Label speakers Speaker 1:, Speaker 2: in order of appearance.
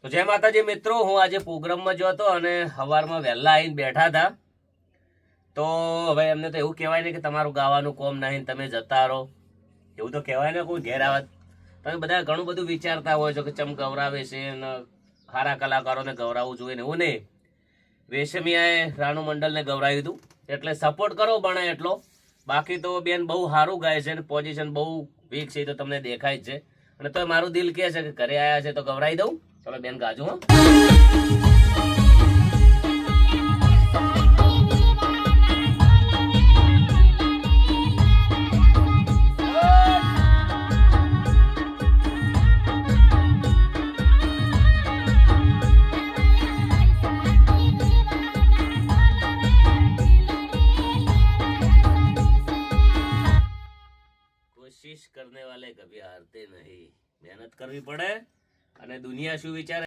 Speaker 1: તો જય માતાજી મિત્રો, હું આજે પ્રોગ્રામમાં જો હતો અને સવારમાં વહેલા આવીને બેઠા હતા. તો હવે એમને તો એવું કહેવાય ને કે તમારું ગાવાનું કોમ નહીં, તમે જતા રહો, એવું તો કહેવાય ને. કોઈ ઘેર આવત તમે બધા ઘણું બધું વિચારતા હોય છો કે ચમ ગૌરાવે છે ને સારા કલાકારોને ગૌરાવવું જોઈએ ને એવું નહીં. વેશમિયાએ રાનુ મંડલને ગૌરાવ્યું હતું, એટલે સપોર્ટ કરો બને એટલો. બાકી તો બેન બહુ સારું ગાય છે ને પોઝિશન બહુ વીક છે, તો તમને દેખાય જ છે. અને તો મારું દિલ કહે છે કે ઘરે આવ્યા છે તો ગવરાઈ દઉં. ચલો બેન ગાજો. હો कोशिश करने वाले कभी हारते नहीं, મહેનત કરવી પડે. અને દુનિયા શું વિચારે